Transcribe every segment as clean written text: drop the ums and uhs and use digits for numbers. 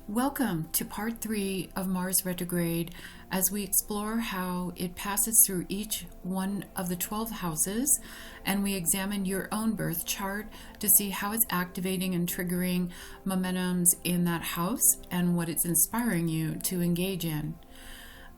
Welcome to part 3 of Mars retrograde as we explore how it passes through each one of the 12 houses, and we examine your own birth chart to see how it's activating and triggering momentums in that house and what it's inspiring you to engage in.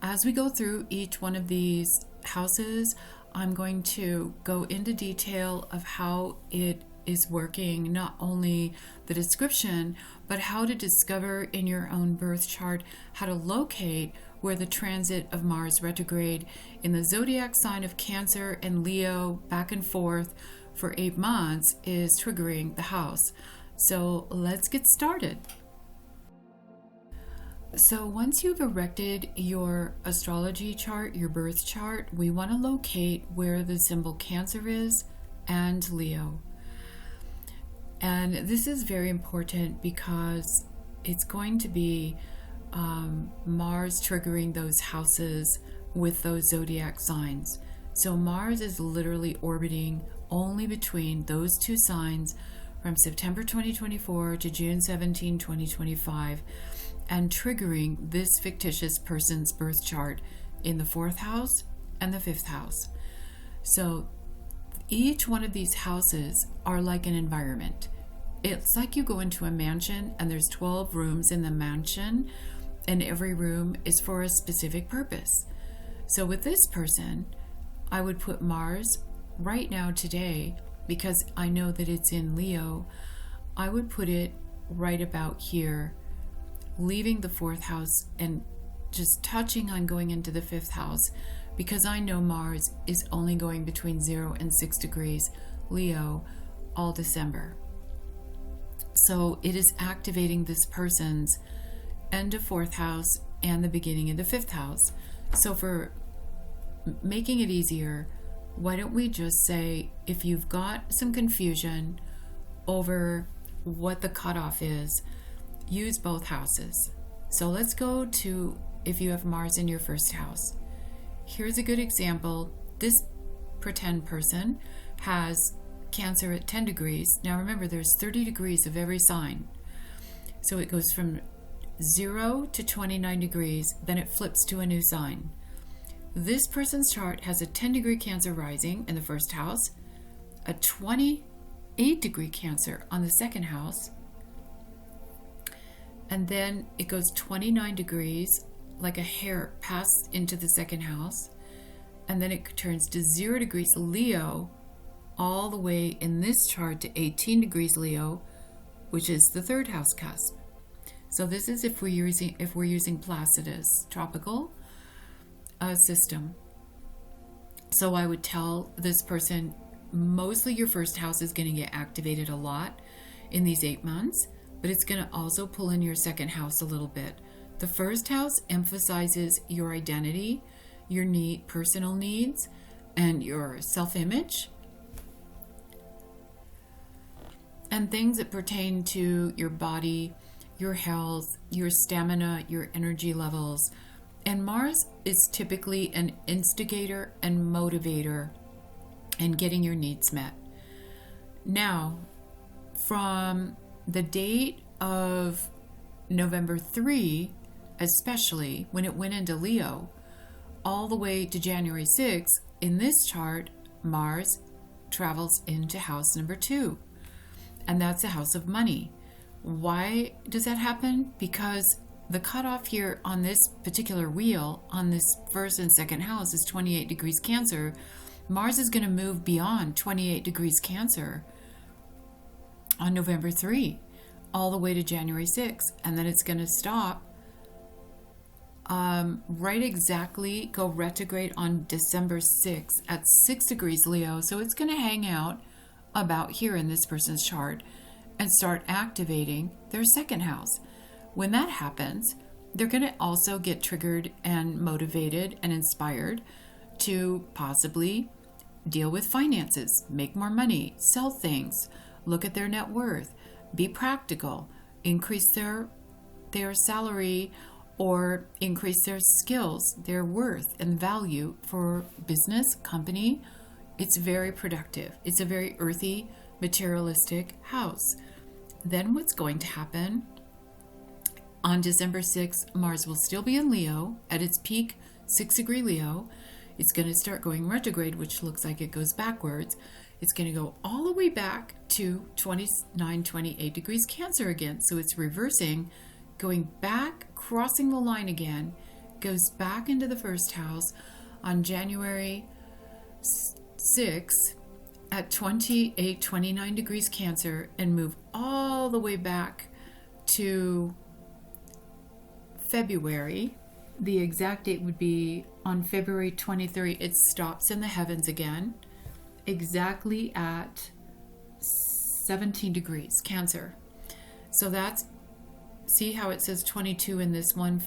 As we go through each one of these houses, I'm going to go into detail of how it is working, not only the description, but how to discover in your own birth chart how to locate where the transit of Mars retrograde in the zodiac sign of Cancer and Leo back and forth for 8 months is triggering the house. So let's get started. So once you've erected your astrology chart, your birth chart, we want to locate where the symbol Cancer is and Leo. And this is very important because it's going to be Mars triggering those houses with those zodiac signs. So Mars is literally orbiting only between those two signs from September 2024 to June 17, 2025, and triggering this fictitious person's birth chart in the 4th house and the 5th house. So each one of these houses are like an environment. It's like you go into a mansion and there's 12 rooms in the mansion, and every room is for a specific purpose. So with this person, I would put Mars right now today, because I know that it's in Leo, I would put it right about here, leaving the 4th house and just touching on going into the 5th house, because I know Mars is only going between 0 and 6 degrees Leo all December. So it is activating this person's end of 4th house and the beginning of the 5th house. So for making it easier, why don't we just say, if you've got some confusion over what the cutoff is, use both houses. So let's go to if you have Mars in your 1st house. Here's a good example. This pretend person has Cancer at 10 degrees. Now remember, there's 30 degrees of every sign. So it goes from 0 to 29 degrees, then it flips to a new sign. This person's chart has a 10 degree Cancer rising in the 1st house, a 28 degree Cancer on the 2nd house, and then it goes 29 degrees like a hair past into the 2nd house, and then it turns to 0 degrees Leo all the way in this chart to 18 degrees Leo, which is the 3rd house cusp. So this is if we're using Placidus tropical system. So I would tell this person, mostly your 1st house is going to get activated a lot in these 8 months, but it's going to also pull in your 2nd house a little bit. The 1st house emphasizes your identity, your personal needs, and your self-image, and things that pertain to your body, your health, your stamina, your energy levels. And Mars is typically an instigator and motivator in getting your needs met. Now, from the date of November 3, especially when it went into Leo, all the way to January 6, in this chart, Mars travels into house number 2. And that's the house of money. Why does that happen? Because the cutoff here on this particular wheel, on this 1st and 2nd house, is 28 degrees Cancer. Mars is going to move beyond 28 degrees Cancer on November 3, all the way to January 6. And then it's going to stop right exactly, go retrograde on December 6 at 6 degrees Leo. So it's going to hang out about here in this person's chart and start activating their 2nd house. When that happens, they're going to also get triggered and motivated and inspired to possibly deal with finances, make more money, sell things, look at their net worth, be practical, increase their salary, or increase their skills, their worth and value for business, company. It's very productive. It's a very earthy, materialistic house. Then what's going to happen On December 6th, Mars will still be in Leo at its peak, 6-degree Leo. It's going to start going retrograde, which looks like it goes backwards. It's going to go all the way back to 29, 28 degrees Cancer again. So it's reversing, going back, crossing the line again, goes back into the first house on January 6th at 28, 29 degrees Cancer, and move all the way back to February. The exact date would be on February 23rd. It stops in the heavens again, exactly at 17 degrees Cancer. So that's, see how it says 22 in this one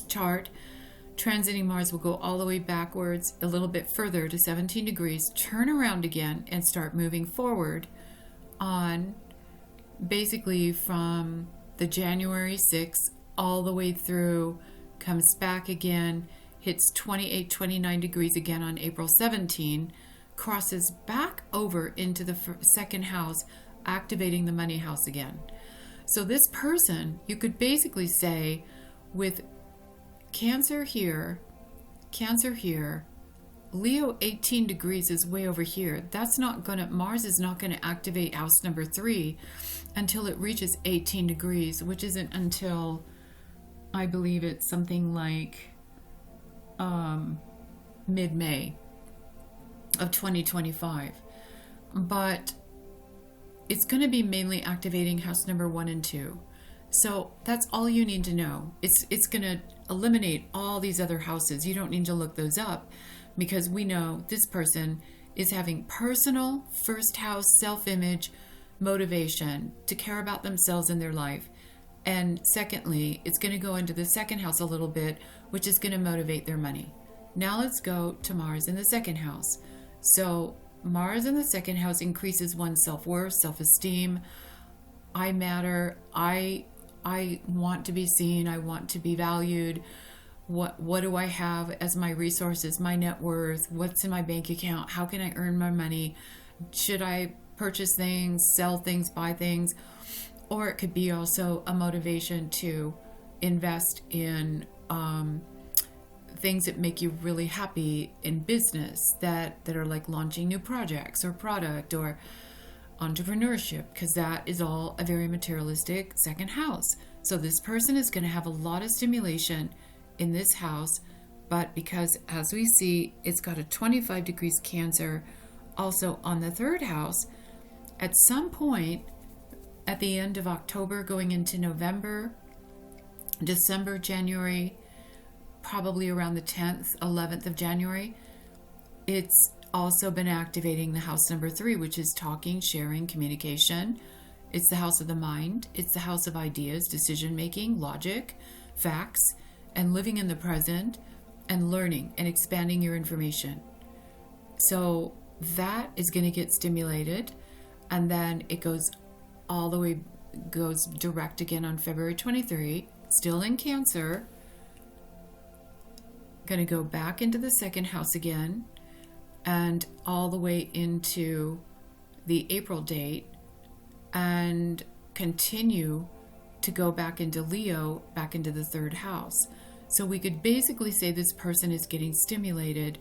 chart. Transiting Mars will go all the way backwards a little bit further to 17 degrees, turn around again, and start moving forward on basically from the January 6th all the way through, comes back again, hits 28, 29 degrees again on April 17, crosses back over into the second house, activating the money house again. So this person, you could basically say, with Cancer here, Leo 18 degrees is way over here. That's not gonna, Mars is not gonna activate house number 3 until it reaches 18 degrees, which isn't until, I believe it's something like mid-May of 2025. But it's going to be mainly activating house number 1 and 2. So that's all you need to know. It's going to eliminate all these other houses. You don't need to look those up, because we know this person is having personal first house self-image motivation to care about themselves in their life. And secondly, it's going to go into the second house a little bit, which is going to motivate their money. Now let's go to Mars in the second house. So Mars in the second house increases one's self-worth, self-esteem. I matter. I want to be seen. I want to be valued. What do I have as my resources, my net worth? What's in my bank account? How can I earn my money? Should I purchase things, sell things, buy things? Or it could be also a motivation to invest in things that make you really happy in business, that are like launching new projects or product or entrepreneurship, because that is all a very materialistic second house. So this person is going to have a lot of stimulation in this house, but because, as we see, it's got a 25 degrees Cancer also on the third house, at some point at the end of October going into November, December, January, probably around the 10th, 11th of January, it's also been activating the house number 3, which is talking, sharing, communication. It's the house of the mind. It's the house of ideas, decision-making, logic, facts, and living in the present, and learning and expanding your information. So that is going to get stimulated, and then it goes all the way, goes direct again on February 23, still in Cancer, going to go back into the second house again, and all the way into the April date, and continue to go back into Leo, back into the third house. So we could basically say this person is getting stimulated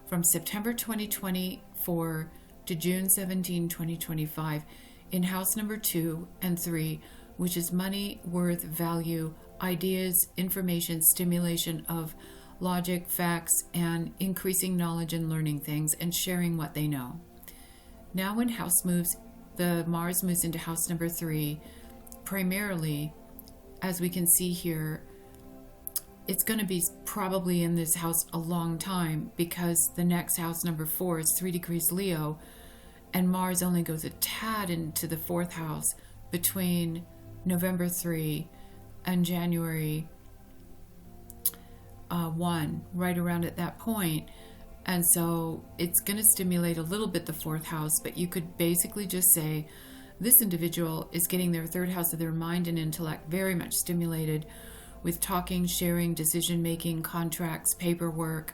from September 2024 to June 17, 2025 in house number 2 and 3, which is money, worth, value, ideas, information, stimulation of logic, facts, and increasing knowledge and learning things and sharing what they know. Now when house moves, the Mars moves into house number 3, primarily, as we can see here, it's going to be probably in this house a long time, because the next house, number 4, is 3 degrees Leo, and Mars only goes a tad into the 4th house between November 3 and January 1, right around at that point. And so it's going to stimulate a little bit the 4th house, but you could basically just say this individual is getting their 3rd house of their mind and intellect very much stimulated with talking, sharing, decision-making, contracts, paperwork,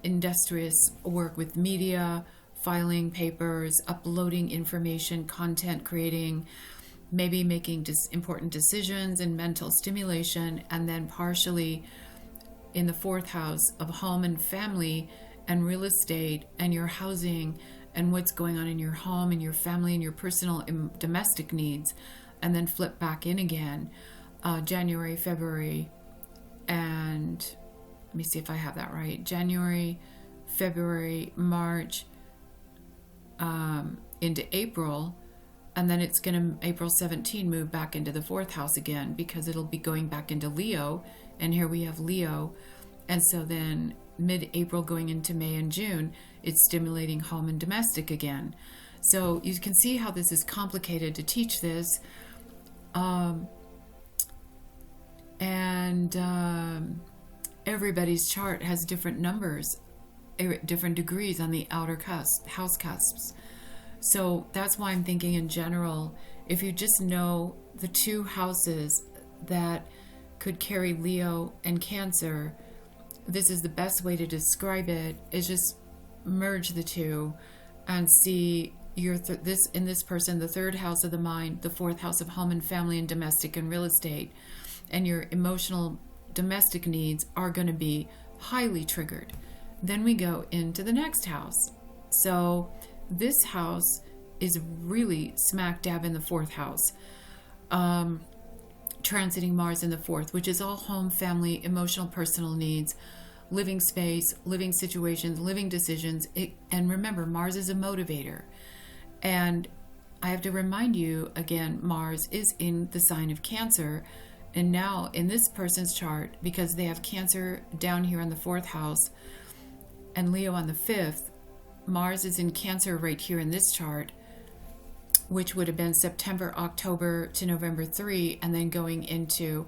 industrious work with media, filing papers, uploading information, content creating, maybe making important decisions and mental stimulation, and then partially in the fourth house of home and family and real estate and your housing and what's going on in your home and your family and your personal and domestic needs, and then flip back in again January, February, and let me see if I have that right. January, February, March, into April, and then it's going to, April 17, move back into the fourth house again, because it'll be going back into Leo, and here we have Leo. And so then mid-April going into May and June, it's stimulating home and domestic again. So you can see how this is complicated to teach this. Everybody's chart has different numbers, different degrees on the outer house cusps. So that's why I'm thinking in general, if you just know the two houses that could carry Leo and Cancer, this is the best way to describe it, is just merge the two and see your in this person, the third house of the mind, the fourth house of home and family and domestic and real estate, and your emotional domestic needs are going to be highly triggered. Then we go into the next house. So this house is really smack dab in the fourth house, transiting Mars in the fourth, which is all home, family, emotional, personal needs, living space, living situations, living decisions. And remember, Mars is a motivator. And I have to remind you again, Mars is in the sign of Cancer. And now in this person's chart, because they have Cancer down here in the fourth house and Leo on the fifth, Mars is in Cancer right here in this chart, which would have been September, October to November 3, and then going into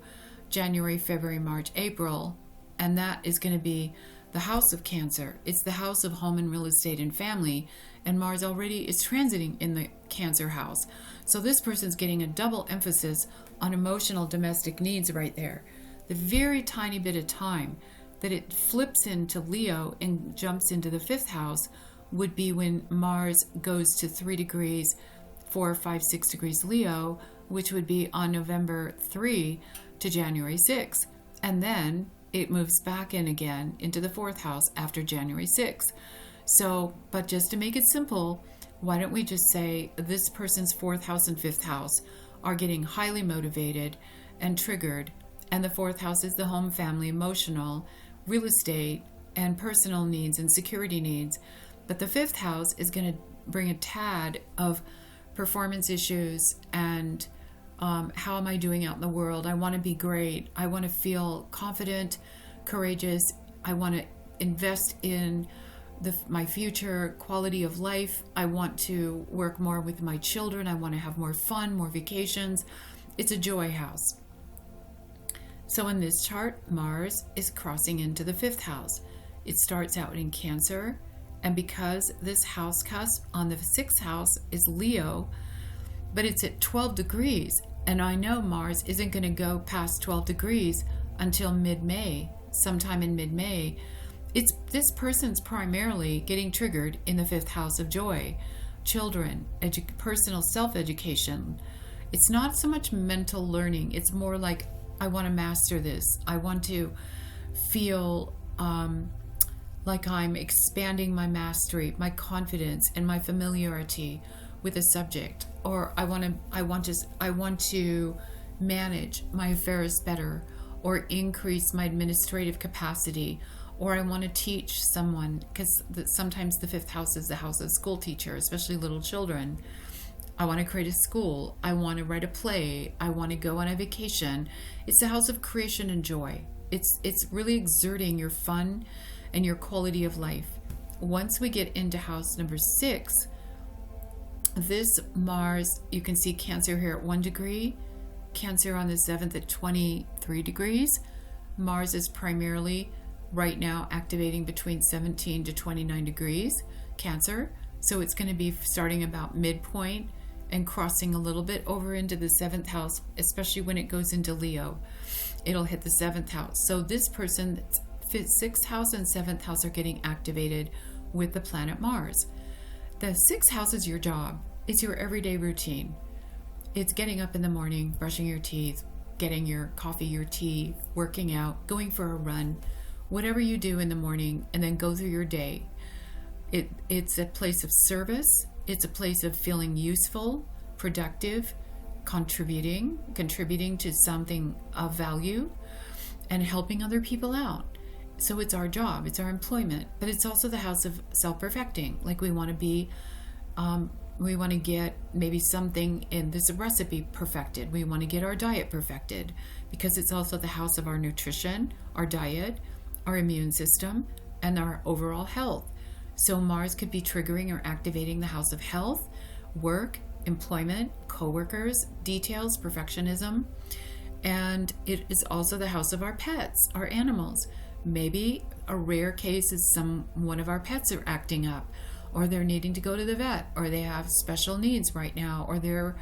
January, February, March, April. And that is going to be the house of Cancer. It's the house of home and real estate and family. And Mars already is transiting in the Cancer house. So this person's getting a double emphasis on emotional domestic needs right there. The very tiny bit of time that it flips into Leo and jumps into the fifth house would be when Mars goes to 3 degrees, 4, 5, 6 degrees Leo, which would be on November 3 to January 6. And then it moves back in again into the fourth house after January 6. So, but just to make it simple, why don't we just say this person's fourth house and fifth house are getting highly motivated and triggered, and the fourth house is the home, family, emotional, real estate, and personal needs and security needs. But the fifth house is going to bring a tad of performance issues and how am I doing out in the world? I want to be great. I want to feel confident, courageous. I want to invest in my future quality of life. I want to work more with my children. I want to have more fun, more vacations. It's a joy house. So in this chart, Mars is crossing into the fifth house. It starts out in Cancer, and because this house cusp on the sixth house is Leo, but it's at 12 degrees, and I know Mars isn't going to go past 12 degrees until mid-May, sometime in mid-May. This person's primarily getting triggered in the fifth house of joy, children, personal self-education. It's not so much mental learning. It's more like, I want to master this. I want to feel like I'm expanding my mastery, my confidence, and my familiarity with a subject. Or I want to manage my affairs better, or increase my administrative capacity, or I want to teach someone, because sometimes the fifth house is the house of school teacher, especially little children. I want to create a school. I want to write a play. I want to go on a vacation. It's a house of creation and joy. It's really exerting your fun and your quality of life. Once we get into house number 6, this Mars, you can see Cancer here at 1 degree, Cancer on the 7th at 23 degrees. Mars is primarily right now activating between 17 to 29 degrees Cancer. So it's going to be starting about midpoint and crossing a little bit over into the 7th house, especially when it goes into Leo. It'll hit the 7th house. So this person, 6th house and 7th house are getting activated with the planet Mars. The 6th house is your job. It's your everyday routine. It's getting up in the morning, brushing your teeth, getting your coffee, your tea, working out, going for a run, whatever you do in the morning, and then go through your day. It's a place of service. It's a place of feeling useful, productive, contributing to something of value, and helping other people out. So it's our job, it's our employment, but it's also the house of self-perfecting. Like we want to get maybe something in this recipe perfected. We want to get our diet perfected, because it's also the house of our nutrition, our diet, our immune system, and our overall health. So Mars could be triggering or activating the house of health, work, employment, coworkers, details, perfectionism. And it is also the house of our pets, our animals. Maybe a rare case is one of our pets are acting up, or they're needing to go to the vet, or they have special needs right now, or they're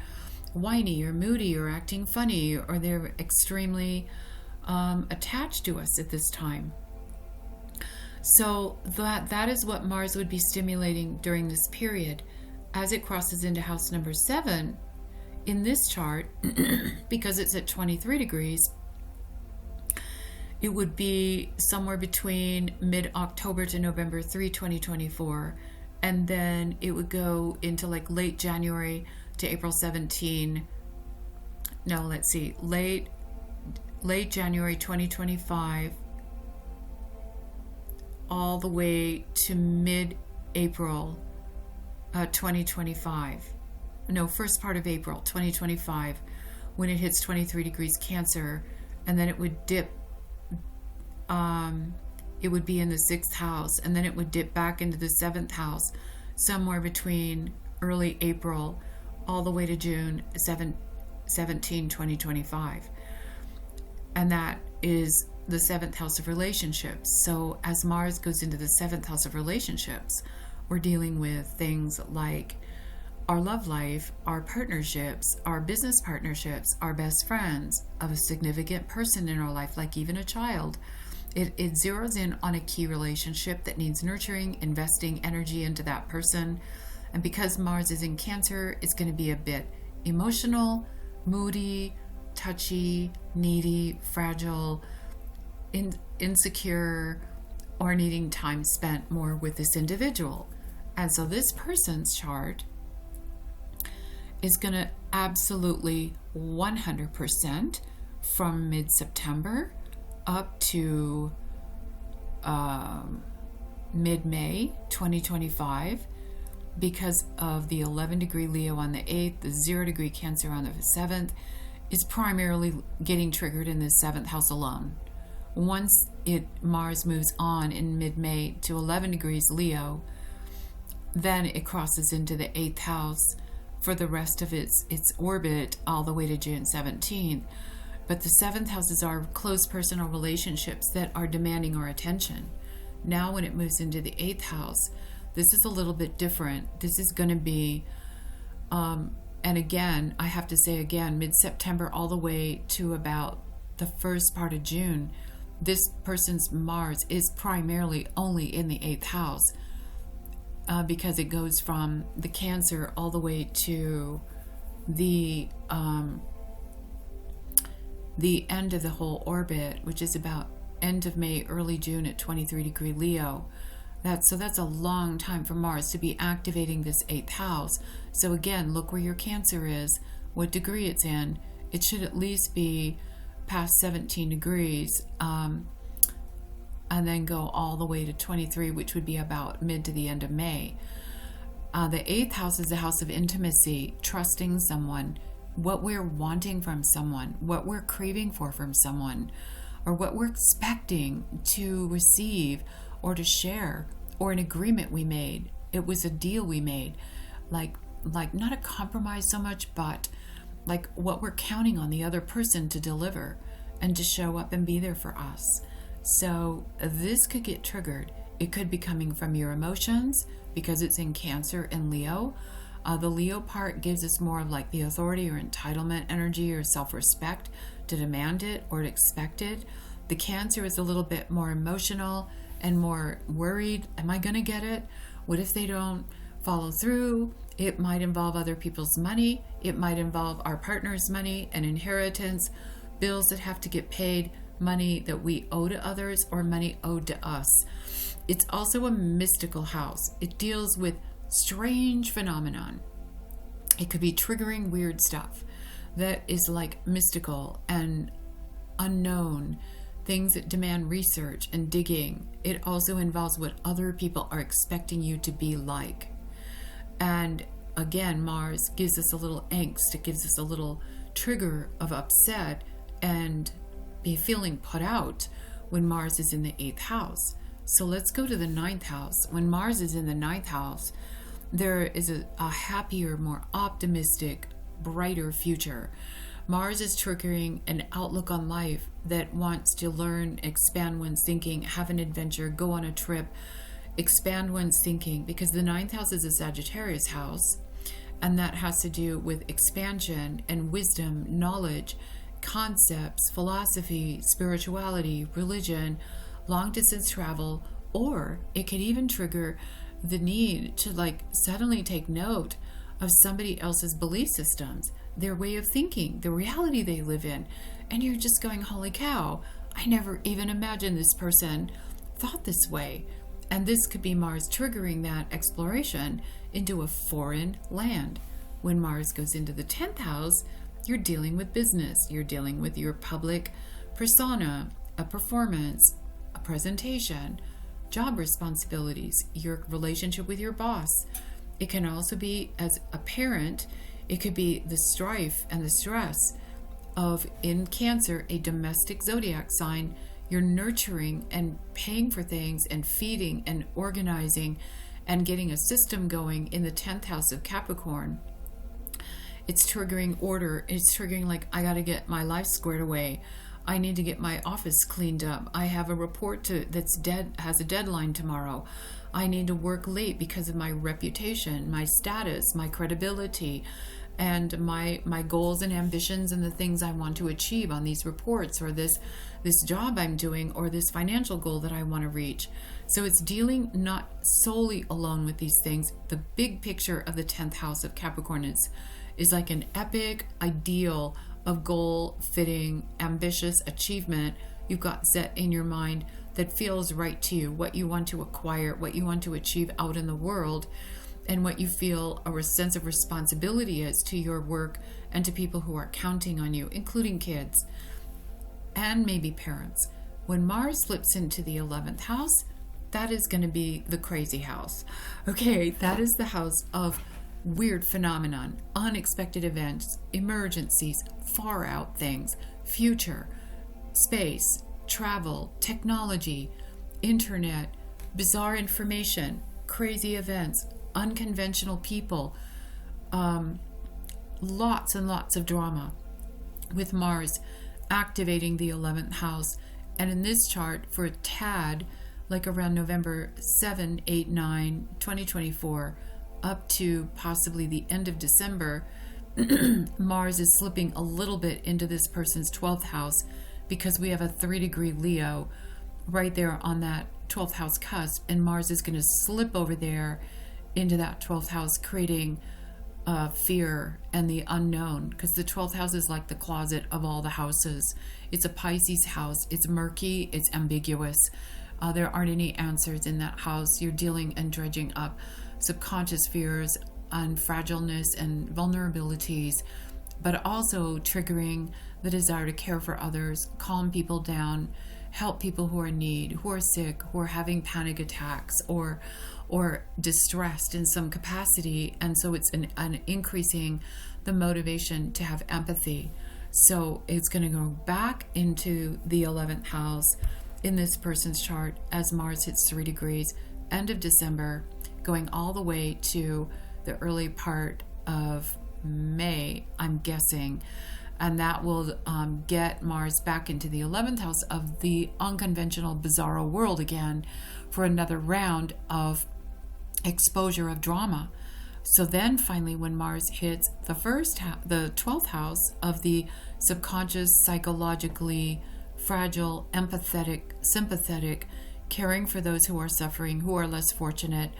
whiny or moody or acting funny, or they're extremely attached to us at this time. So that is what Mars would be stimulating during this period. As it crosses into house number 7 in this chart, because it's at 23 degrees, it would be somewhere between mid-October to November 3, 2024. And then it would go into like late January to April 17. No, let's see. Late January 2025 all the way to mid-April 2025. No, first part of April 2025, when it hits 23 degrees Cancer, and then it would dip. It would be in the 6th house, and then it would dip back into the 7th house somewhere between early April all the way to June 17, 2025. And that is the 7th house of relationships. So as Mars goes into the 7th house of relationships, we're dealing with things like our love life, our partnerships, our business partnerships, our best friends, of a significant person in our life, like even a child. It zeroes in on a key relationship that needs nurturing, investing energy into that person. And because Mars is in Cancer, it's going to be a bit emotional, moody, touchy, needy, fragile, insecure, or needing time spent more with this individual. And so this person's chart is going to absolutely 100% from mid-September up to mid-May 2025, because of the 11 degree Leo on the 8th, the 0 degree Cancer on the 7th, is primarily getting triggered in the 7th house alone. Once Mars moves on in mid-May to 11 degrees Leo, then it crosses into the 8th house for the rest of its orbit all the way to June 17th. But the 7th house is our close personal relationships that are demanding our attention. Now when it moves into the 8th house, this is a little bit different. This is going to be, and again, I have to say again, mid-September all the way to about the first part of June, this person's Mars is primarily only in the 8th house, because it goes from the Cancer all the way to the end of the whole orbit, which is about end of May, early June at 23 degree Leo. That's a long time for Mars to be activating this 8th house. So again, look where your Cancer is, what degree it's in. It should at least be past 17 degrees, and then go all the way to 23, which would be about mid to the end of May. The 8th house is the house of intimacy, trusting someone, what we're wanting from someone, what we're craving for from someone, or what we're expecting to receive or to share, or an agreement we made. It was a deal we made, like not a compromise so much, but like what we're counting on the other person to deliver and to show up and be there for us. So this could get triggered. It could be coming from your emotions, because it's in Cancer and Leo. The Leo part gives us more of like the authority or entitlement energy or self-respect to demand it or to expect it. The Cancer is a little bit more emotional and more worried. Am I going to get it? What if they don't follow through. It might involve other people's money. It might involve our partner's money, an inheritance, bills that have to get paid, money that we owe to others, or money owed to us. It's also a mystical house. It deals with strange phenomenon. It could be triggering weird stuff that is like mystical and unknown, things that demand research and digging. It also involves what other people are expecting you to be like. And again, Mars gives us a little angst. It gives us a little trigger of upset and be feeling put out when Mars is in the 8th house. So let's go to the 9th house. When Mars is in the 9th house, there is a happier, more optimistic, brighter future. Mars is triggering an outlook on life that wants to learn, expand one's thinking, have an adventure, go on a trip, expand one's thinking, because the 9th house is a Sagittarius house, and that has to do with expansion and wisdom, knowledge, concepts, philosophy, spirituality, religion, long distance travel, or it could even trigger the need to suddenly take note of somebody else's belief systems, their way of thinking, the reality they live in. And you're just going, holy cow, I never even imagined this person thought this way. And this could be Mars triggering that exploration into a foreign land. When Mars goes into the 10th house, you're dealing with business. You're dealing with your public persona, a performance, a presentation, job responsibilities, your relationship with your boss. It can also be as a parent. It could be the strife and the stress of, in Cancer, a domestic zodiac sign. You're nurturing and paying for things and feeding and organizing and getting a system going in the 10th house of Capricorn. It's triggering order. It's triggering I got to get my life squared away. I need to get my office cleaned up. I have a report that's has a deadline tomorrow. I need to work late because of my reputation, my status, my credibility, and my goals and ambitions and the things I want to achieve on these reports, or this job I'm doing, or this financial goal that I want to reach. So it's dealing not solely alone with these things. The big picture of the 10th house of Capricorn is like an epic ideal of goal-fitting, ambitious achievement you've got set in your mind that feels right to you, what you want to acquire, what you want to achieve out in the world, and what you feel a sense of responsibility is to your work and to people who are counting on you, including kids and maybe parents. When Mars slips into the 11th house, that is going to be the crazy house. Okay, that is the house of weird phenomenon, unexpected events, emergencies, far out things, future, space, travel, technology, internet, bizarre information, crazy events, unconventional people, lots and lots of drama with Mars activating the 11th house. And in this chart, for a tad, around November 7, 8, 9, 2024, up to possibly the end of December, Mars is slipping a little bit into this person's 12th house, because we have a 3-degree Leo right there on that 12th house cusp, and Mars is going to slip over there into that 12th house, creating fear and the unknown, because the 12th house is like the closet of all the houses. It's a Pisces house. It's murky. It's ambiguous. There aren't any answers in that house. You're dealing and dredging up subconscious fears and fragileness and vulnerabilities, but also triggering the desire to care for others, calm people down, help people who are in need, who are sick, who are having panic attacks or distressed in some capacity. And so it's an increasing the motivation to have empathy. So it's going to go back into the 11th house in this person's chart as Mars hits 3 degrees, end of December, going all the way to the early part of May, I'm guessing. And that will get Mars back into the 11th house of the unconventional, bizarro world again for another round of exposure of drama. So then finally, when Mars hits the 12th house of the subconscious, psychologically fragile, empathetic, sympathetic, caring for those who are suffering, who are less fortunate,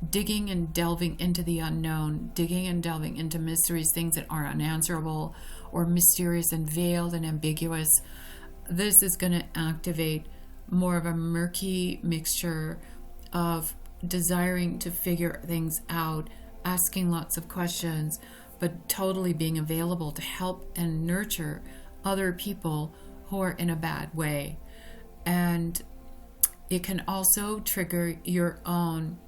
digging and delving into the unknown, digging and delving into mysteries, things that are unanswerable or mysterious and veiled and ambiguous. This is going to activate more of a murky mixture of desiring to figure things out, asking lots of questions, but totally being available to help and nurture other people who are in a bad way. And it can also trigger your own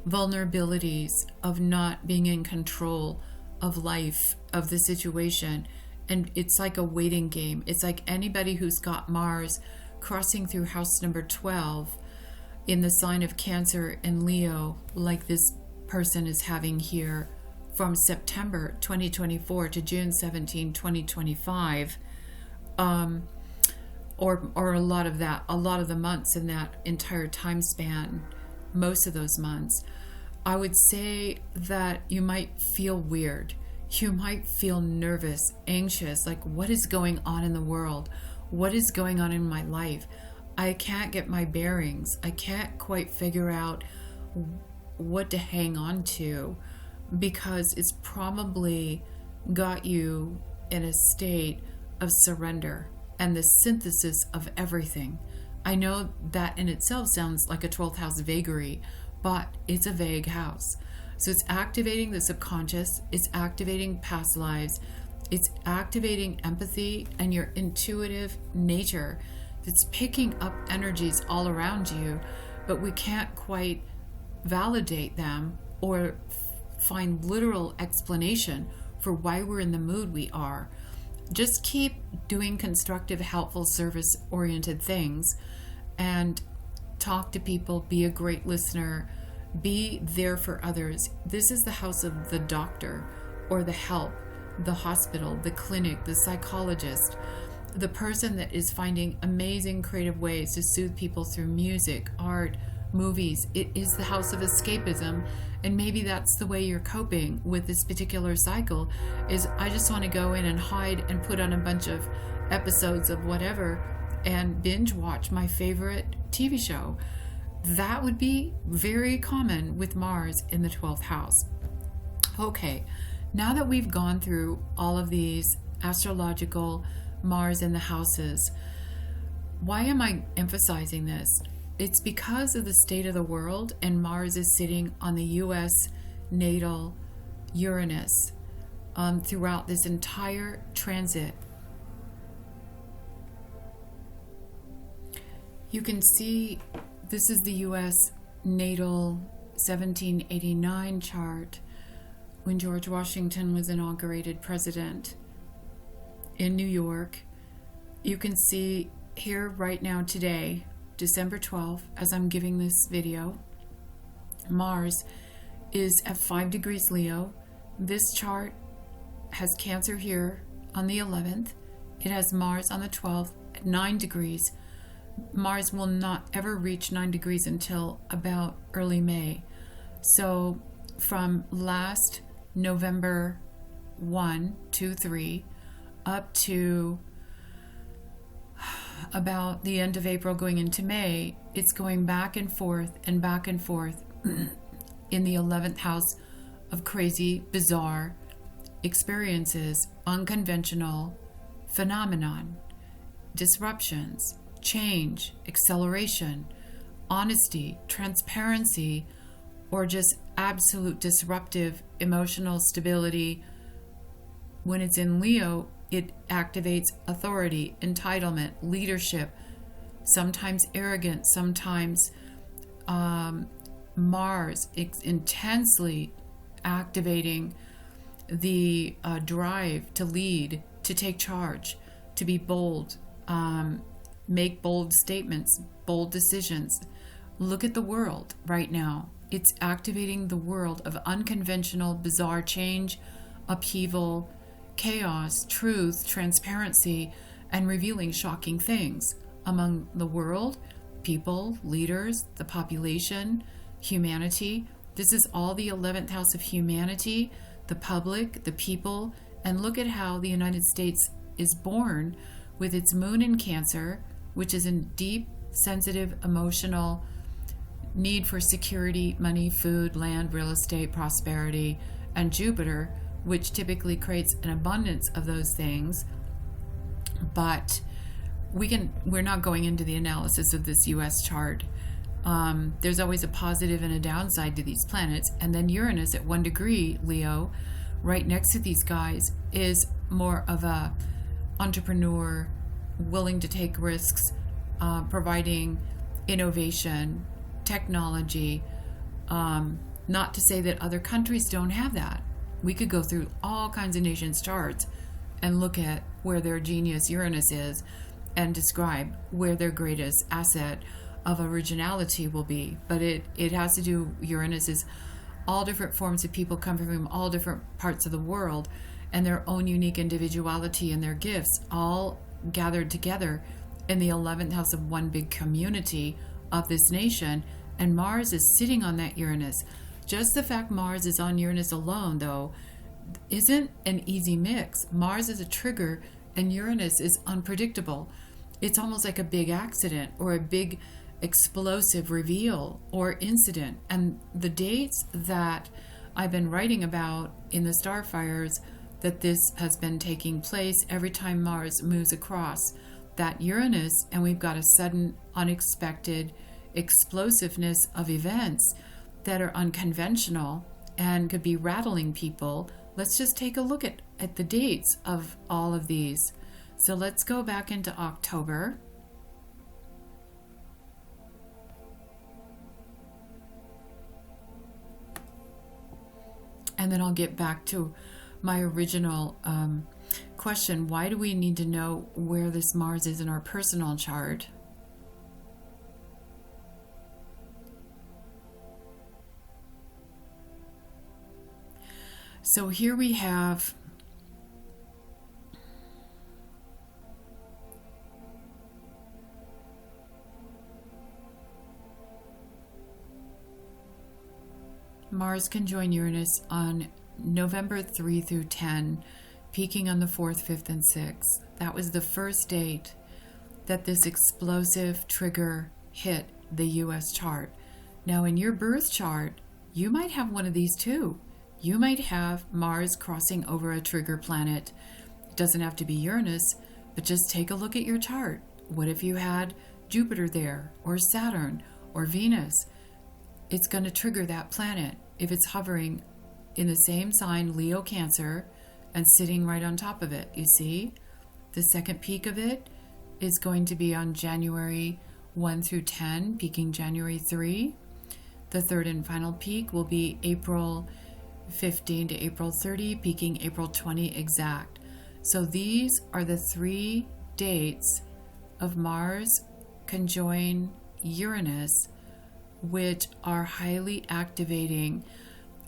vulnerabilities of not being in control of life, of the situation. And it's like a waiting game. It's like anybody who's got Mars crossing through house number 12 in the sign of Cancer and Leo, like this person is having here from September 2024 to June 17, 2025, or a lot of the months in that entire time span, most of those months. I would say that you might feel weird. You might feel nervous, anxious, like what is going on in the world? What is going on in my life? I can't get my bearings. I can't quite figure out what to hang on to, because it's probably got you in a state of surrender and the synthesis of everything. I know that in itself sounds like a 12th house vagary, but it's a vague house. So it's activating the subconscious, it's activating past lives, it's activating empathy and your intuitive nature that's picking up energies all around you, but we can't quite validate them or find literal explanation for why we're in the mood we are. Just keep doing constructive, helpful, service-oriented things and talk to people, be a great listener, be there for others. This is the house of the doctor or the help, the hospital, the clinic, the psychologist, the person that is finding amazing creative ways to soothe people through music, art, movies. It is the house of escapism, and maybe that's the way you're coping with this particular cycle, is I just want to go in and hide and put on a bunch of episodes of whatever and binge watch my favorite TV show. That would be very common with Mars in the 12th house. Okay, now that we've gone through all of these astrological Mars in the houses, why am I emphasizing this? It's because of the state of the world, and Mars is sitting on the U.S. natal Uranus throughout this entire transit. You can see this is the U.S. natal 1789 chart when George Washington was inaugurated president in New York. You can see here right now today, December 12th, as I'm giving this video, Mars is at 5 degrees Leo. This chart has Cancer here on the 11th. It has Mars on the 12th at 9 degrees. Mars will not ever reach 9 degrees until about early May. So from last November 1, 2, 3 up to about the end of April going into May, it's going back and forth in the 11th house of crazy, bizarre experiences, unconventional phenomenon, disruptions, change, acceleration, honesty, transparency, or just absolute disruptive emotional stability. When it's in Leo, it activates authority, entitlement, leadership, sometimes arrogance, sometimes Mars intensely activating the drive to lead, to take charge, to be bold, make bold statements, bold decisions. Look at the world right now. It's activating the world of unconventional, bizarre change, upheaval, chaos, truth, transparency, and revealing shocking things among the world, people, leaders, the population, humanity. This is all the 11th house of humanity, the public, the people. And look at how the United States is born with its moon in Cancer, which is in deep, sensitive, emotional, need for security, money, food, land, real estate, prosperity, and Jupiter, which typically creates an abundance of those things. But we're not going into the analysis of this US chart. There's always a positive and a downside to these planets. And then Uranus at 1 degree Leo, right next to these guys, is more of a entrepreneur, willing to take risks, providing innovation, technology. Not to say that other countries don't have that. We could go through all kinds of nations' charts and look at where their genius Uranus is and describe where their greatest asset of originality will be. But it has to do, Uranus is all different forms of people coming from all different parts of the world and their own unique individuality and their gifts all gathered together in the 11th house of one big community of this nation. And Mars is sitting on that Uranus. Just the fact Mars is on Uranus alone, though, isn't an easy mix. Mars is a trigger and Uranus is unpredictable. It's almost like a big accident or a big explosive reveal or incident. And the dates that I've been writing about in the Starfires, that this has been taking place every time Mars moves across that Uranus, and we've got a sudden, unexpected explosiveness of events that are unconventional and could be rattling people. Let's just take a look at the dates of all of these. So let's go back into October. And then I'll get back to my original question. Why do we need to know where this Mars is in our personal chart? So here we have Mars conjoin Uranus on November 3 through 10, peaking on the 4th, 5th, and 6th. That was the first date that this explosive trigger hit the US chart. Now, in your birth chart, you might have one of these too. You might have Mars crossing over a trigger planet. It doesn't have to be Uranus, but just take a look at your chart. What if you had Jupiter there, or Saturn, or Venus? It's going to trigger that planet if it's hovering in the same sign, Leo, Cancer, and sitting right on top of it. You see, the second peak of it is going to be on January 1 through 10, peaking January 3. The third and final peak will be April 15 to April 30, peaking April 20 exact. So these are the 3 dates of Mars conjoin Uranus, which are highly activating,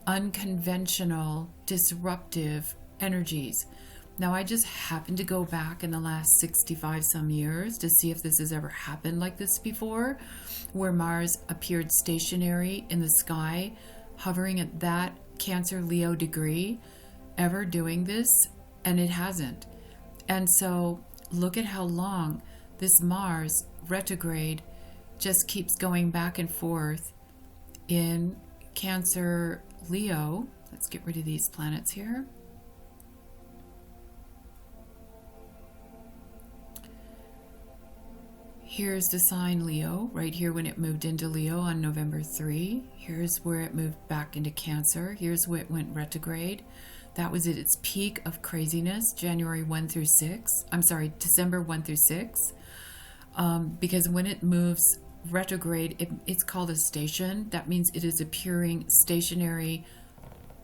unconventional, disruptive energies. Now, I just happened to go back in the last 65 some years to see if this has ever happened like this before, where Mars appeared stationary in the sky, hovering at that Cancer Leo degree, ever doing this, and it hasn't. And so look at how long this Mars retrograde just keeps going back and forth in Cancer Leo. Let's get rid of these planets here. Here's the sign Leo, right here when it moved into Leo on November 3. Here's where it moved back into Cancer. Here's where it went retrograde. That was at its peak of craziness, January 1 through 6. I'm sorry, December 1 through 6. Because when it moves retrograde, it's called a station. That means it is appearing stationary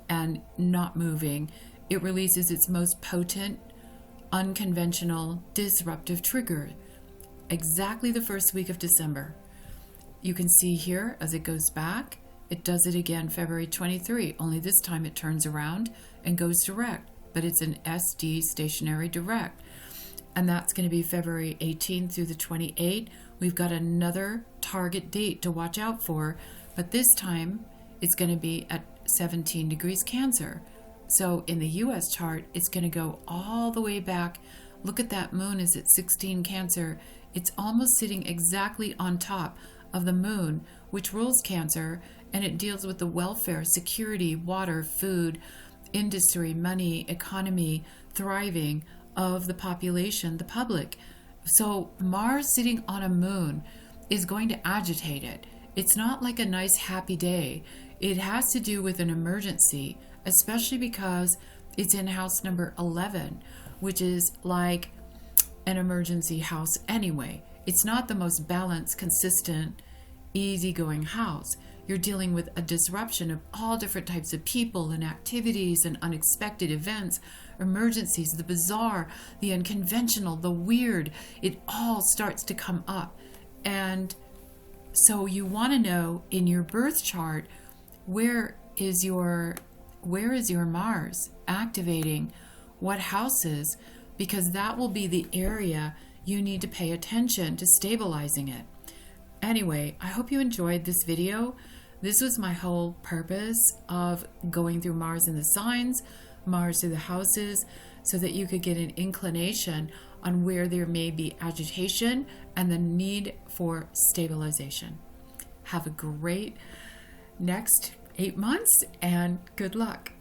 and not moving. It releases its most potent, unconventional, disruptive trigger exactly the first week of December. You can see here as it goes back, it does it again February 23, only this time it turns around and goes direct, but it's an SD stationary direct. And that's going to be February 18 through the 28th. We've got another target date to watch out for, but this time it's going to be at 17 degrees Cancer. So in the US chart, it's going to go all the way back. Look at that moon is at 16 Cancer. It's almost sitting exactly on top of the moon, which rules Cancer, and it deals with the welfare, security, water, food, industry, money, economy, thriving of the population, the public. So Mars sitting on a moon is going to agitate it. It's not like a nice happy day. It has to do with an emergency, especially because it's in house number 11, which is like an emergency house anyway. It's not the most balanced, consistent, easygoing house. You're dealing with a disruption of all different types of people and activities and unexpected events, emergencies, the bizarre, the unconventional, the weird. It all starts to come up. And so you want to know in your birth chart, where is your Mars activating, what houses, because that will be the area you need to pay attention to stabilizing it. Anyway, I hope you enjoyed this video. This was my whole purpose of going through Mars in the signs, Mars through the houses, so that you could get an inclination on where there may be agitation and the need for stabilization. Have a great next 8 months and good luck.